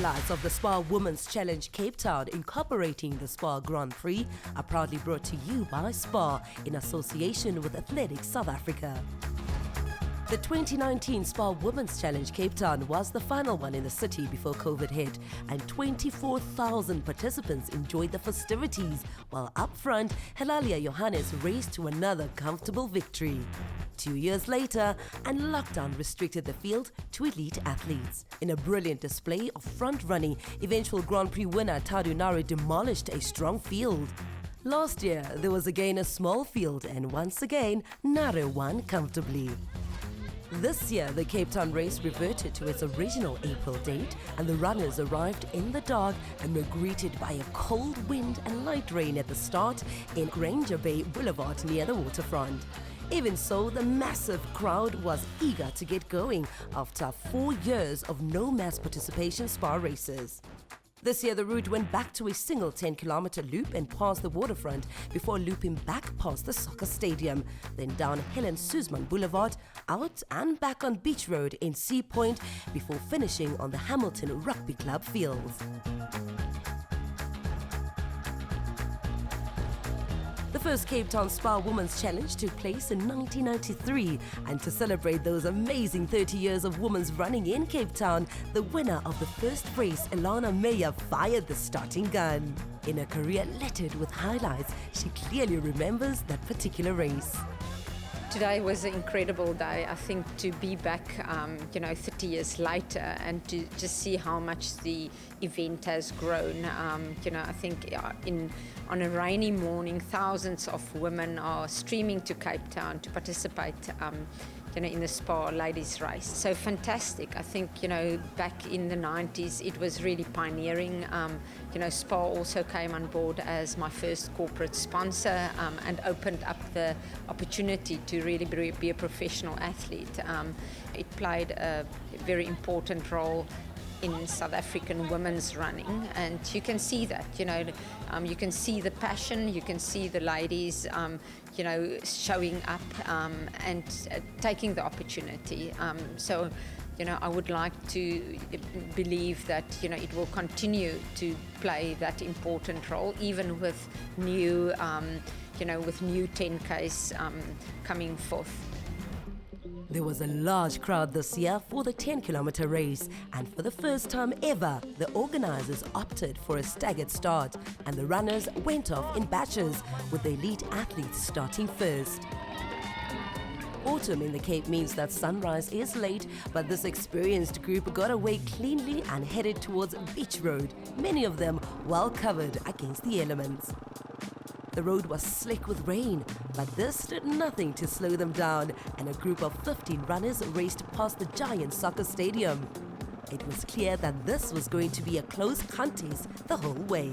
highlights of the SPAR Women's Challenge Cape Town incorporating the SPAR Grand Prix are proudly brought to you by SPAR in association with Athletics South Africa. The 2019 SPAR Women's Challenge Cape Town was the final one in the city before COVID hit, and 24,000 participants enjoyed the festivities, while up front, Helalia Johannes raced to another comfortable victory. 2 years later, and lockdown restricted the field to elite athletes. In a brilliant display of front-running, eventual Grand Prix winner Tadu Nare demolished a strong field. Last year, there was again a small field, and once again, Nare won comfortably. This year, the Cape Town race reverted to its original April date, and the runners arrived in the dark and were greeted by a cold wind and light rain at the start in Granger Bay Boulevard near the waterfront. Even so, the massive crowd was eager to get going after 4 years of no mass participation SPAR races. This year, the route went back to a single 10-kilometer loop and past the waterfront before looping back past the soccer stadium, then down Helen Suzman Boulevard, out and back on Beach Road in Sea Point before finishing on the Hamilton Rugby Club fields. The first Cape Town SPAR Women's Challenge took place in 1993, and to celebrate those amazing 30 years of women's running in Cape Town, the winner of the first race, Elana Meyer, fired the starting gun. In a career littered with highlights, she clearly remembers that particular race. Today was an incredible day. I think to be back, 30 years later and to just see how much the event has grown. I think on a rainy morning, thousands of women are streaming to Cape Town to participate in the SPAR ladies race. So fantastic. I think, back in the 90s, it was really pioneering. SPAR also came on board as my first corporate sponsor and opened up the opportunity to really be a professional athlete. It played a very important role in South African women's running, and you can see that, you can see the passion, you can see the ladies, showing up and taking the opportunity. I would like to believe that, it will continue to play that important role, even with new, new 10Ks coming forth. There was a large crowd this year for the 10-kilometer race, and for the first time ever, the organizers opted for a staggered start, and the runners went off in batches, with the elite athletes starting first. Autumn in the Cape means that sunrise is late, but this experienced group got away cleanly and headed towards Beach Road, many of them well covered against the elements. The road was slick with rain, but this did nothing to slow them down, and a group of 15 runners raced past the giant soccer stadium. It was clear that this was going to be a close contest the whole way.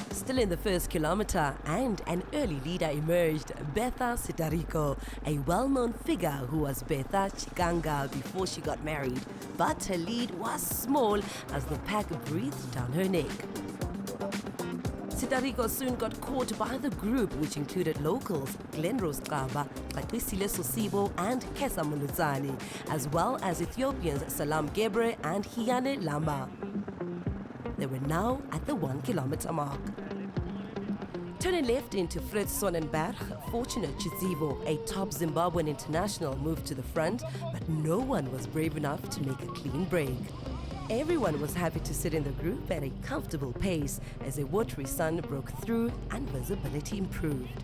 Still in the first kilometer, and an early leader emerged, Betha Sitariko, a well-known figure who was Betha Chikanga before she got married. But her lead was small as the pack breathed down her neck. Sitariko soon got caught by the group, which included locals Glenrose Kaba, Kakisile Sosibo and Kesa Muluzani, as well as Ethiopians Salam Gebre and Hiyane Lama. They were now at the 1 kilometer mark. Turning left into Fritz Sonnenberg, Fortunate Chizivo, a top Zimbabwean international, moved to the front, but no one was brave enough to make a clean break. Everyone was happy to sit in the group at a comfortable pace as a watery sun broke through and visibility improved.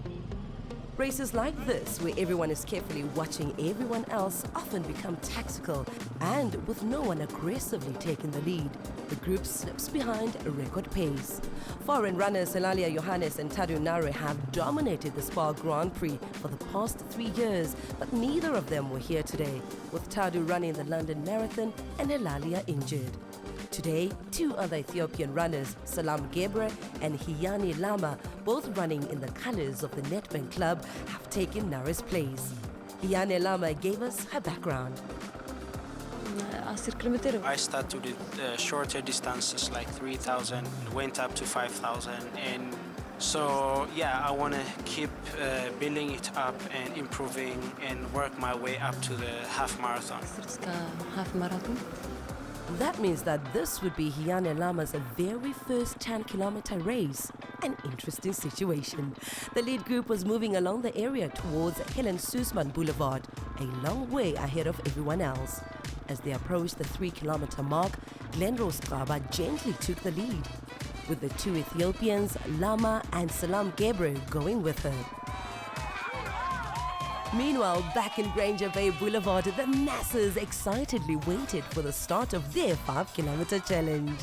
Races like this, where everyone is carefully watching everyone else, often become tactical, and with no one aggressively taking the lead, the group slips behind a record pace. Foreign runners Helalia Johannes and Tadu Nare have dominated the SPAR Grand Prix for the past 3 years, but neither of them were here today, with Tadu running the London Marathon and Helalia injured. Today, 2 other Ethiopian runners, Salam Gebre and Hiyane Lama, both running in the colors of the Nedbank Club, have taken Nare's place. Hiyane Lama gave us her background. I started with shorter distances like 3,000, went up to 5,000, and so I want to keep building it up and improving and work my way up to the half marathon. That means that this would be Hiyane Lama's very first 10-kilometer race. An interesting situation. The lead group was moving along the area towards Helen Suzman Boulevard, a long way ahead of everyone else. As they approached the 3-kilometer mark, Glenrose Xaba gently took the lead, with the two Ethiopians, Lama and Salam Gebre, going with her. Meanwhile, back in Granger Bay Boulevard, the masses excitedly waited for the start of their 5-kilometer challenge.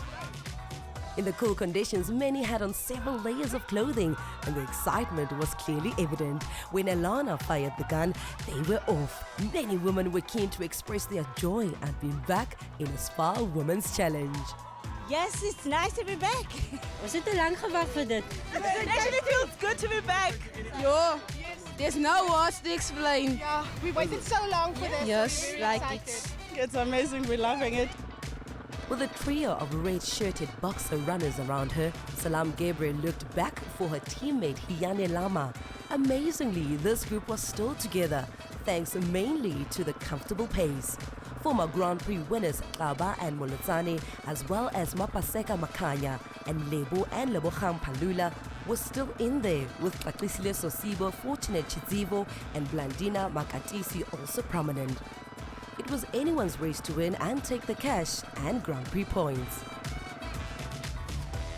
In the cool conditions, many had on several layers of clothing, and the excitement was clearly evident. When Alana fired the gun, they were off. Many women were keen to express their joy at being back in a SPAR Women's Challenge. Yes, it's nice to be back. Was it te lang gewag vir dit? It actually feels good to be back. Yeah, there's no words to explain. Yeah, we waited so long for this. Yes, We're like excited. It's amazing, we're loving it. With a trio of red-shirted boxer runners around her, Salam Gebre looked back for her teammate Hiyane Lama. Amazingly, this group was still together, thanks mainly to the comfortable pace. Former Grand Prix winners Xaba and Molotsane, as well as Mapaseka Makanya and Lebo and Lebogang Palula, were still in there, with Tlaxisile Sosibo, Fortunate Chidzivo and Blandina Makatisi also prominent. It was anyone's race to win and take the cash and Grand Prix points.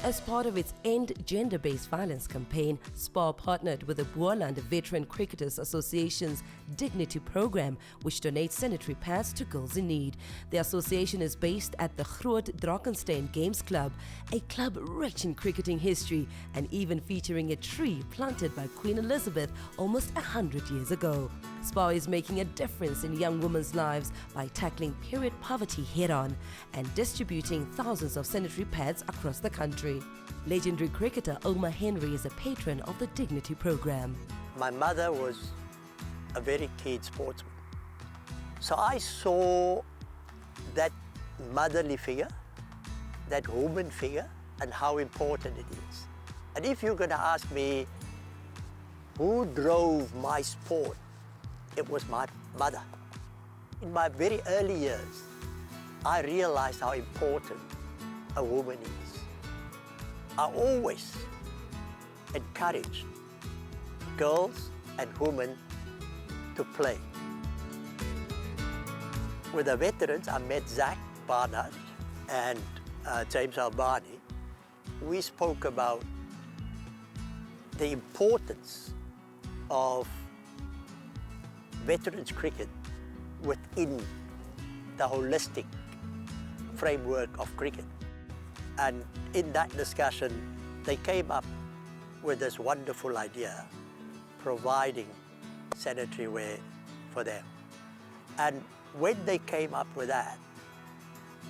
As part of its End Gender-Based Violence campaign, SPAR partnered with the Boerland Veteran Cricketers Association's Dignity Program, which donates sanitary pads to girls in need. The association is based at the Groot Drakenstein Games Club, a club rich in cricketing history and even featuring a tree planted by Queen Elizabeth almost 100 years ago. SPAR is making a difference in young women's lives by tackling period poverty head-on and distributing thousands of sanitary pads across the country. Legendary cricketer Omar Henry is a patron of the Dignity Program. My mother was a very keen sportsman. So I saw that motherly figure, that woman figure, and how important it is. And if you're going to ask me who drove my sport, it was my mother. In my very early years, I realized how important a woman is. I always encouraged girls and women to play. With the veterans, I met Zach Barnard and James Albani. We spoke about the importance of veterans cricket within the holistic framework of cricket. And in that discussion, they came up with this wonderful idea, providing sanitary wear for them. And when they came up with that,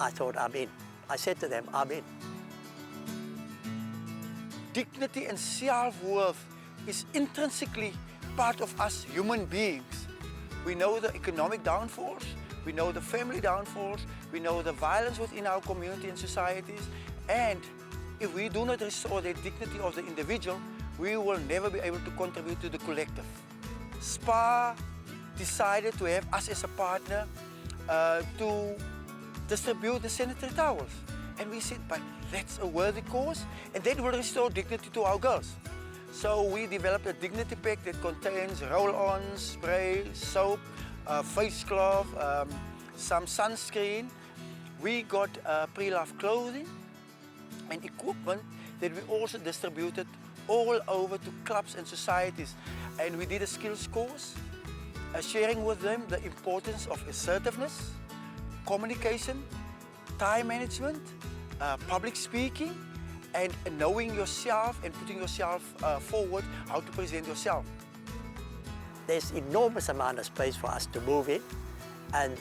I thought, I'm in. I said to them, I'm in. Dignity and self-worth is intrinsically part of us human beings. We know the economic downfalls, we know the family downfalls, we know the violence within our community and societies, and if we do not restore the dignity of the individual, we will never be able to contribute to the collective. SPAR decided to have us as a partner to distribute the sanitary towels. And we said, but that's a worthy cause, and that will restore dignity to our girls. So we developed a dignity pack that contains roll-on, spray, soap, face cloth, some sunscreen. We got pre-loved clothing and equipment that we also distributed all over to clubs and societies. And we did a skills course, sharing with them the importance of assertiveness, communication, time management, public speaking, and knowing yourself and putting yourself forward, how to present yourself. There's enormous amount of space for us to move in, and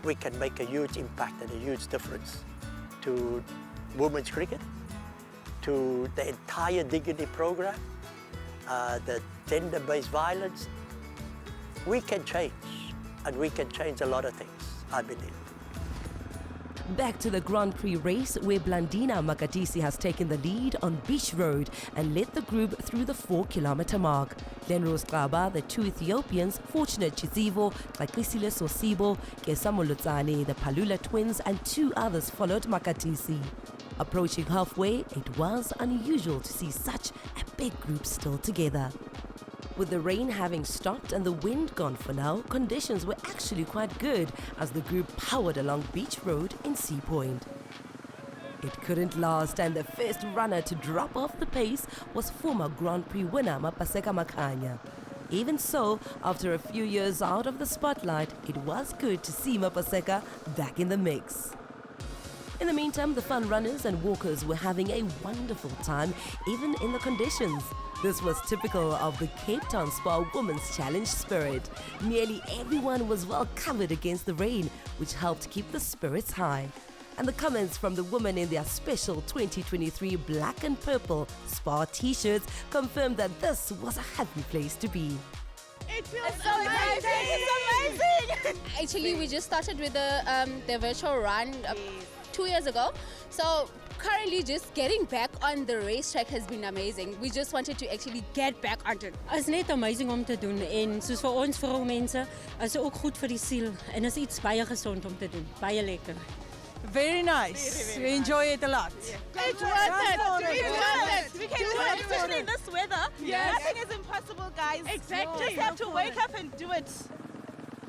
we can make a huge impact and a huge difference to women's cricket, to the entire Dignity program, the gender-based violence. We can change, and we can change a lot of things, I believe. Back to the Grand Prix race where Blandina Makatisi has taken the lead on Beach Road and led the group through the 4-kilometer mark. Glenrose Qaba, the two Ethiopians, Fortunate Chizivo, Kakisile Sosibo, Kesamo Lutsane, the Palula twins and two others followed Makatisi. Approaching halfway, it was unusual to see such a big group still together. With the rain having stopped and the wind gone for now, conditions were actually quite good as the group powered along Beach Road in Sea Point. It couldn't last, and the first runner to drop off the pace was former Grand Prix winner Mapaseka Makhanya. Even so, after a few years out of the spotlight, it was good to see Mapaseka back in the mix. In the meantime, the fun runners and walkers were having a wonderful time, even in the conditions. This was typical of the Cape Town SPAR Women's Challenge spirit. Nearly everyone was well covered against the rain, which helped keep the spirits high. And the comments from the women in their special 2023 black and purple SPAR t-shirts confirmed that this was a happy place to be. It feels so amazing! It's amazing! Actually, we just started with the virtual run 2 years ago. So currently just getting back on the racetrack has been amazing. We just wanted to actually get back onto it. Is net amazing om te doen en soos vir ons vroumense is dit ook goed vir die siel en is iets baie gesond om te doen. Baie lekker. Very nice. We enjoy it a lot. It's worth it! We can do it, especially in this weather. Yes. Nothing is impossible, guys. Exactly. Just have to wake up and do it.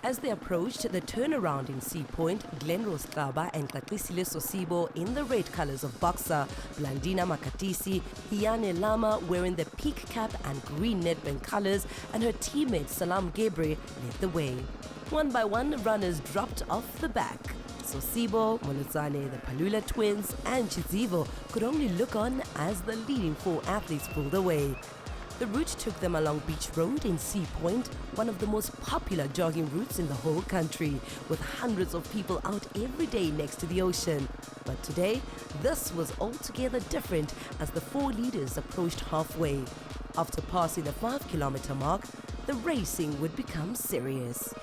As they approached the turnaround in Sea Point, Glenrose Qaba and Kakisile Sosibo in the red colors of Boxer, Blandina Makatisi, Hiane Lama wearing the peak cap and green netband colors, and her teammate Salam Gebre led the way. One by one, runners dropped off the back. Sosibo, Molutsane, the Palula twins, and Chizivo could only look on as the leading four athletes pulled away. The route took them along Beach Road in Sea Point, one of the most popular jogging routes in the whole country, with hundreds of people out every day next to the ocean. But today, this was altogether different as the four leaders approached halfway. After passing the 5-kilometer mark, the racing would become serious.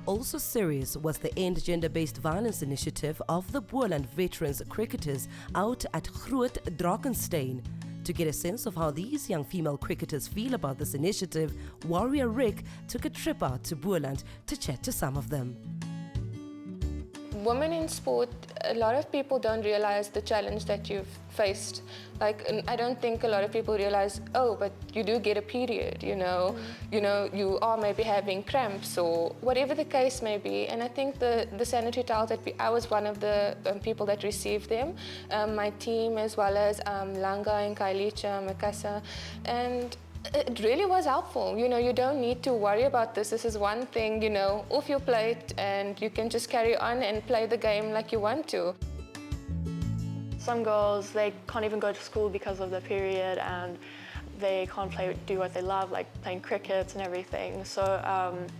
Also serious was the End Gender-Based Violence initiative of the Boerland veterans cricketers out at Groot Drakenstein. To get a sense of how these young female cricketers feel about this initiative, Warrior Rick took a trip out to Boerland to chat to some of them. Women in sport, a lot of people don't realize the challenge that you've faced. Like, I don't think a lot of people realize, oh, but you do get a period, you know, you are maybe having cramps or whatever the case may be. And I think the sanitary towels I was one of the people that received them, my team as well as Langa and Kailicha, Makasa, and it really was helpful. You know, you don't need to worry about this. This is one thing, you know, off your plate, and you can just carry on and play the game like you want to. Some girls, they can't even go to school because of the period, and they can't do what they love, like playing cricket and everything. So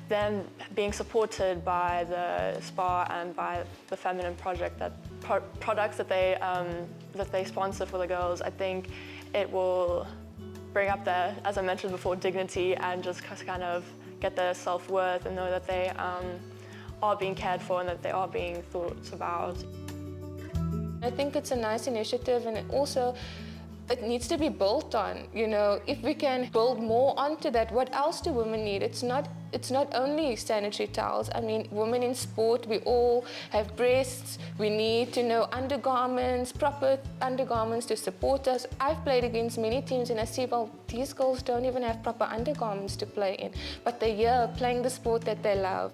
them being supported by the SPAR and by the Feminine Project, products that they sponsor for the girls, I think it will bring up their, as I mentioned before, dignity, and just kind of get their self-worth and know that they are being cared for and that they are being thought about. I think it's a nice initiative, and it needs to be built on. You know, if we can build more onto that, what else do women need? It's not only sanitary towels. I mean, women in sport, we all have breasts. We need to know undergarments, proper undergarments to support us. I've played against many teams and I see, well, these girls don't even have proper undergarments to play in, but they're here playing the sport that they love.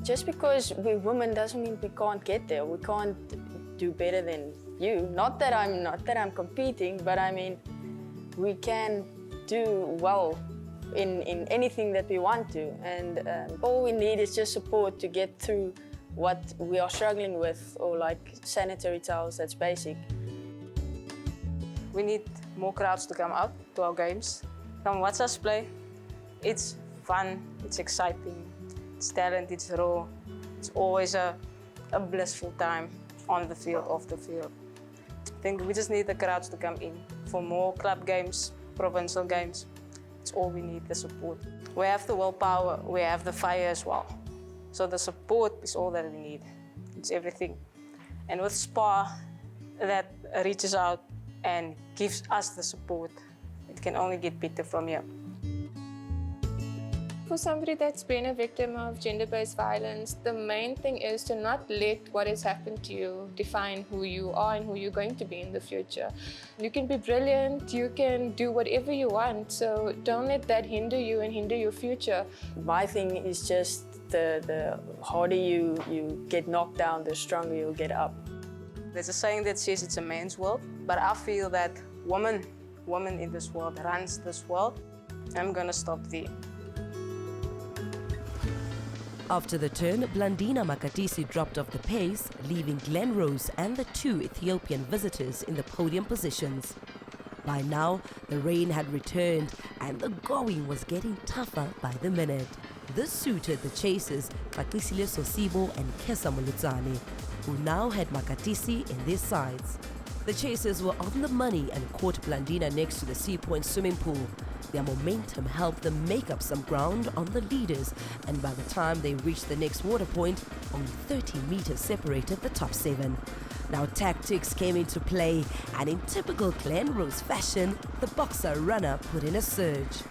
Just because we're women doesn't mean we can't get there. We can't do better than you. Not that I'm competing, but I mean, we can do well in anything that we want to. And all we need is just support to get through what we are struggling with, or like sanitary towels, that's basic. We need more crowds to come out to our games. Come watch us play. It's fun, it's exciting. It's talent, it's raw. It's always a blissful time on the field, off the field. I think we just need the crowds to come in for more club games, provincial games. It's all we need, the support. We have the willpower, we have the fire as well. So the support is all that we need. it's everything. And with SPAR, that reaches out and gives us the support. It can only get better from here. For somebody that's been a victim of gender-based violence, the main thing is to not let what has happened to you define who you are and who you're going to be in the future. You can be brilliant, you can do whatever you want, so don't let that hinder you and hinder your future. My thing is just the harder you get knocked down, the stronger you'll get up. There's a saying that says it's a man's world, but I feel that woman in this world runs this world. I'm gonna stop there. After the turn, Blandina Makatisi dropped off the pace, leaving Glen Rose and the two Ethiopian visitors in the podium positions. By now, the rain had returned and the going was getting tougher by the minute. This suited the chasers Kakisile Sosibo and Kesa Muludzane, who now had Makatisi in their sides. The chasers were on the money and caught Blandina next to the Sea Point swimming pool. Their momentum helped them make up some ground on the leaders, and by the time they reached the next water point, only 30 meters separated the top 7. Now tactics came into play, and in typical Glen Rose fashion, the boxer runner put in a surge.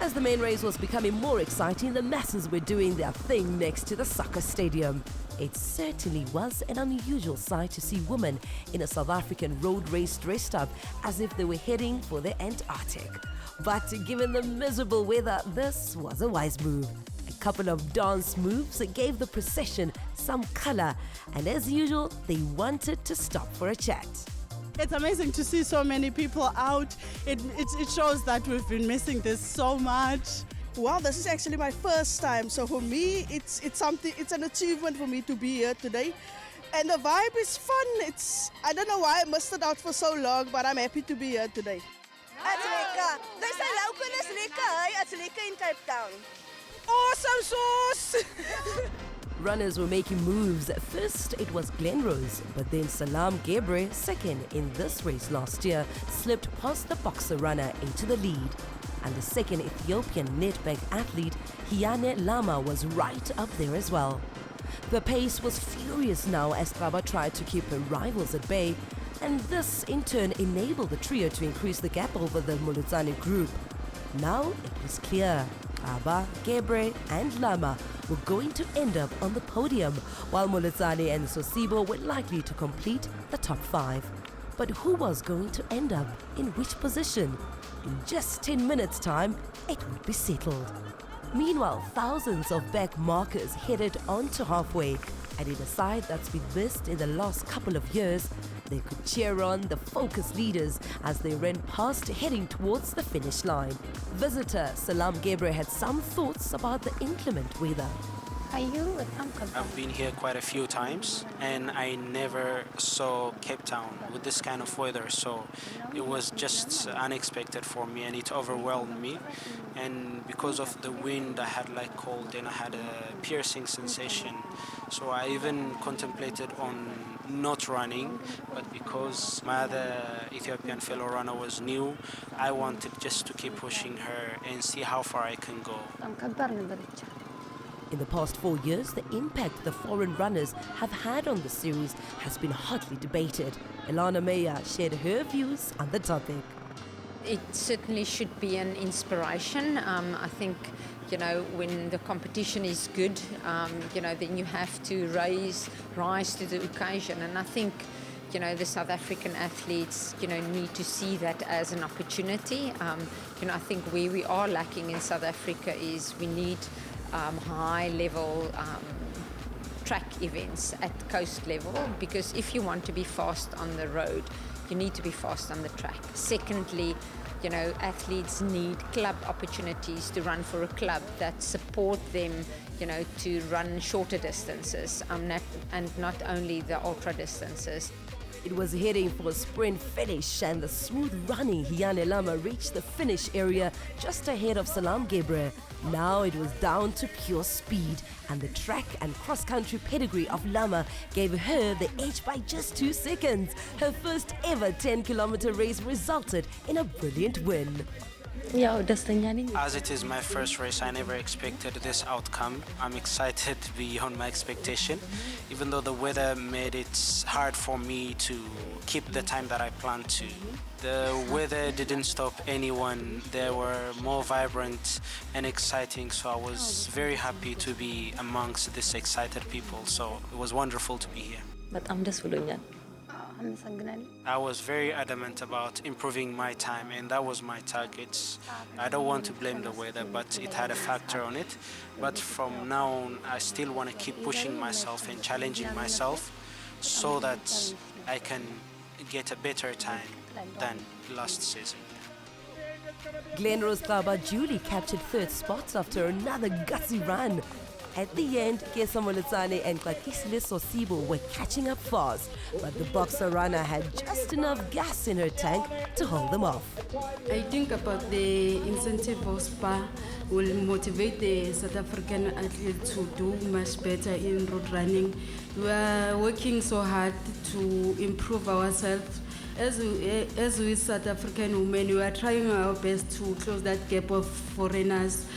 As the main race was becoming more exciting, the masses were doing their thing next to the soccer stadium. It certainly was an unusual sight to see women in a South African road race dressed up as if they were heading for the Antarctic. But given the miserable weather, this was a wise move. A couple of dance moves gave the procession some color, and as usual, they wanted to stop for a chat. It's amazing to see so many people out. It shows that we've been missing this so much. Wow, this is actually my first time. So for me, it's an achievement for me to be here today. And the vibe is fun. I don't know why I missed it out for so long, but I'm happy to be here today. It's lekker. They say local is lekker. It's lekker in Cape Town. Awesome sauce! Runners were making moves. At first, it was Glen Rose, but then Salam Gebre, second in this race last year, slipped past the boxer runner into the lead. And the second Ethiopian netbag athlete, Hiyane Lama, was right up there as well. The pace was furious now as Kaba tried to keep her rivals at bay, and this in turn enabled the trio to increase the gap over the Muludzane group. Now it was clear, Kaba, Gebre and Lama were going to end up on the podium, while Muludzane and Sosibo were likely to complete the top 5. But who was going to end up in which position? In just 10 minutes' time, it would be settled. Meanwhile, thousands of back markers headed on to halfway, and in a side that's been missed in the last couple of years, they could cheer on the focus leaders as they ran past heading towards the finish line. Visitor Salam Gebre had some thoughts about the inclement weather. I've been here quite a few times and I never saw Cape Town with this kind of weather, so it was just unexpected for me and it overwhelmed me. And because of the wind, I had like cold and I had a piercing sensation, so I even contemplated on not running, but because my other Ethiopian fellow runner was new, I wanted just to keep pushing her and see how far I can go. In the past 4 years, the impact the foreign runners have had on the series has been hotly debated. Elana Meyer shared her views on the topic. It certainly should be an inspiration. I think, when the competition is good, then you have to rise to the occasion. And I think, the South African athletes, need to see that as an opportunity. I think where we are lacking in South Africa is we need high-level track events at coast level, because if you want to be fast on the road, you need to be fast on the track. Secondly, athletes need club opportunities to run for a club that support them, to run shorter distances, and not only the ultra distances. It was heading for a sprint finish, and the smooth-running Hiyane Lama reached the finish area just ahead of Salam Gebre. Now it was down to pure speed, and the track and cross-country pedigree of Lama gave her the edge by just 2 seconds. Her first ever 10-kilometer race resulted in a brilliant win. As it is my first race, I never expected this outcome. I'm excited beyond my expectation, even though the weather made it hard for me to keep the time that I planned to. The weather didn't stop anyone. They were more vibrant and exciting, so I was very happy to be amongst these excited people. So it was wonderful to be here. I was very adamant about improving my time, and that was my target. I don't want to blame the weather, but it had a factor on it. But from now on, I still want to keep pushing myself and challenging myself so that I can get a better time than last season. Glenrose Kaba Julie captured third spot after another gutsy run. At the end, Kesa Moletsane and Kakisile Sosibo were catching up fast, but the boxer runner had just enough gas in her tank to hold them off. I think about the incentive of SPAR will motivate the South African athletes to do much better in road running. We are working so hard to improve ourselves. As we South African women, we are trying our best to close that gap of foreigners.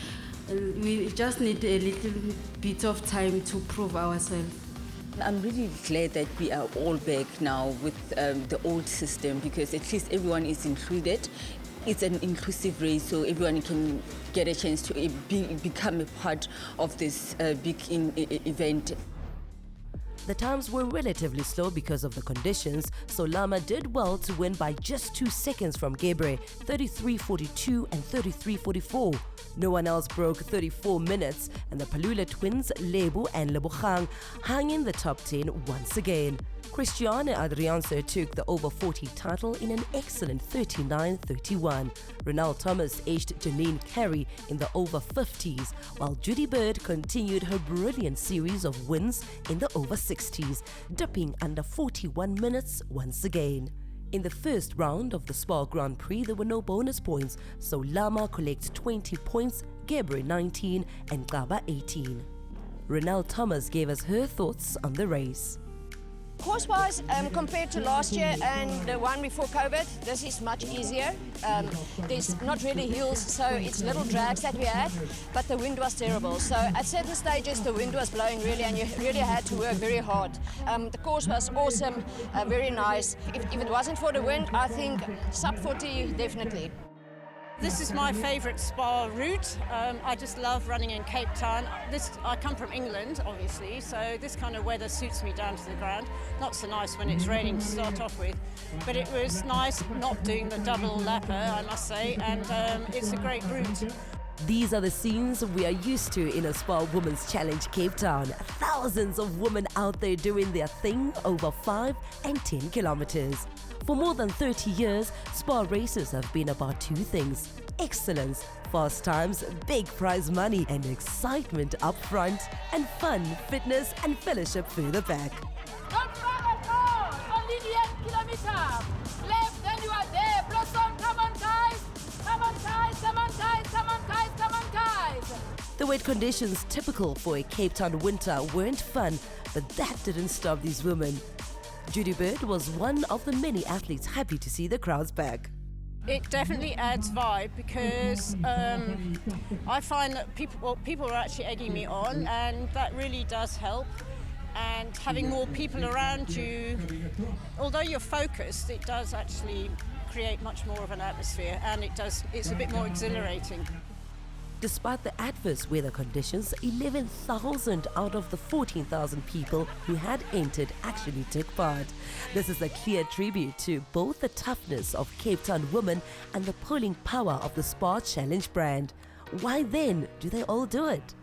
We just need a little bit of time to prove ourselves. I'm really glad that we are all back now with the old system, because at least everyone is included. It's an inclusive race, so everyone can get a chance to become a part of this big event. The times were relatively slow because of the conditions, so Lama did well to win by just 2 seconds from Gebre, 33.42 and 33.44. No one else broke 34 minutes, and the Palula twins, Lebu and Lebogang, hung in the top 10 once again. Christiane Adrianse took the over 40 title in an excellent 39.31. Renal Thomas edged Janine Carey in the over 50s, while Judy Bird continued her brilliant series of wins in the over 60s, dipping under 41 minutes once again. In the first round of the SPAR Grand Prix, there were no bonus points, so Lama collects 20 points, Gebre 19 and Kaba 18. Renal Thomas gave us her thoughts on the race. Course-wise, compared to last year and the one before COVID, this is much easier. There's not really hills, so it's little drags that we had, but the wind was terrible. So at certain stages, the wind was blowing really, and you really had to work very hard. The course was awesome, very nice. If it wasn't for the wind, I think sub 40 definitely. This is my favourite SPAR route. I just love running in Cape Town. I come from England, obviously, so this kind of weather suits me down to the ground. Not so nice when it's raining to start off with, but it was nice not doing the double lapper, I must say, and it's a great route. These are the scenes we are used to in a SPAR Women's Challenge Cape Town. Thousands of women out there doing their thing over 5 and 10 kilometers. For more than 30 years, SPAR races have been about two things: excellence, fast times, big prize money, and excitement up front, and fun, fitness, and fellowship further back. Not far at all, only the 8 kilometers. Left, then you are there. Blossom, come on, guys. Come on, guys, come on, guys, come on, guys, come on, guys. The wet conditions typical for a Cape Town winter weren't fun, but that didn't stop these women. Judy Bird was one of the many athletes happy to see the crowds back. It definitely adds vibe, because I find that people are actually egging me on, and that really does help. And having more people around you, although you're focused, it does actually create much more of an atmosphere, and it's a bit more exhilarating. Despite the adverse weather conditions, 11,000 out of the 14,000 people who had entered actually took part. This is a clear tribute to both the toughness of Cape Town women and the pulling power of the SPAR Challenge brand. Why then do they all do it?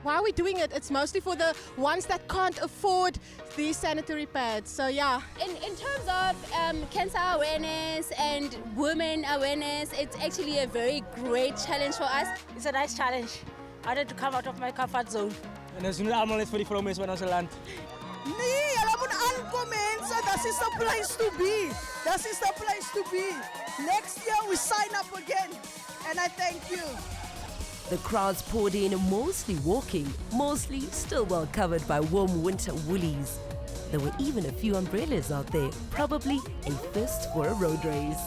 Why are we doing it? It's mostly for the ones that can't afford these sanitary pads. So yeah. In terms of cancer awareness and women awareness, it's actually a very great challenge for us. It's a nice challenge. I had to come out of my comfort zone. En ons doen allemaal net vir die vrouens van ons land. Nee, hulle moet aankom mense. That is the place to be. That is the place to be. Next year we sign up again. And I thank you. The crowds poured in, mostly walking, mostly still well covered by warm winter woolies. There were even a few umbrellas out there, probably a first for a road race.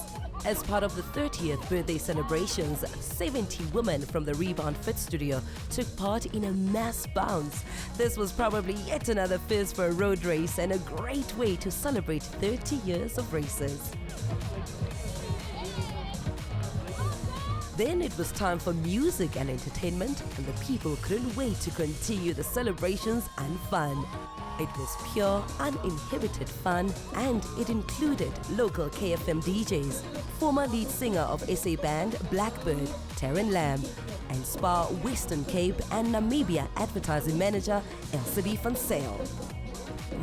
As part of the 30th birthday celebrations, 70 women from the Rebound Fit Studio took part in a mass bounce. This was probably yet another first for a road race and a great way to celebrate 30 years of races. Then it was time for music and entertainment, and the people couldn't wait to continue the celebrations and fun. It was pure, uninhibited fun, and it included local KFM DJs, former lead singer of SA band Blackbird, Taryn Lamb, and SPAR Western Cape and Namibia advertising manager Elsie van Sale.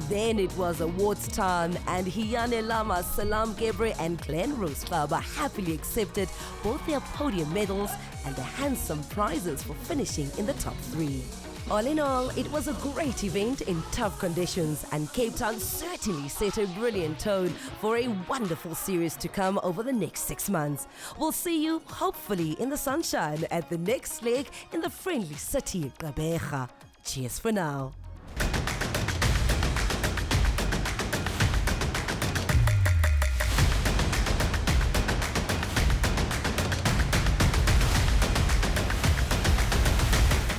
Then it was awards time, and Hiyane Lama, Salam Gebre and Glen Rose Club happily accepted both their podium medals and the handsome prizes for finishing in the top 3. All in all, it was a great event in tough conditions, and Cape Town certainly set a brilliant tone for a wonderful series to come over the next 6 months. We'll see you, hopefully, in the sunshine at the next leg in the friendly city, Gqeberha. Cheers for now.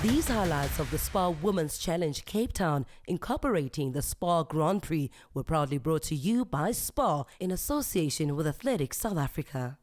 These highlights of the SPAR Women's Challenge Cape Town, incorporating the SPAR Grand Prix, were proudly brought to you by SPAR in association with Athletics South Africa.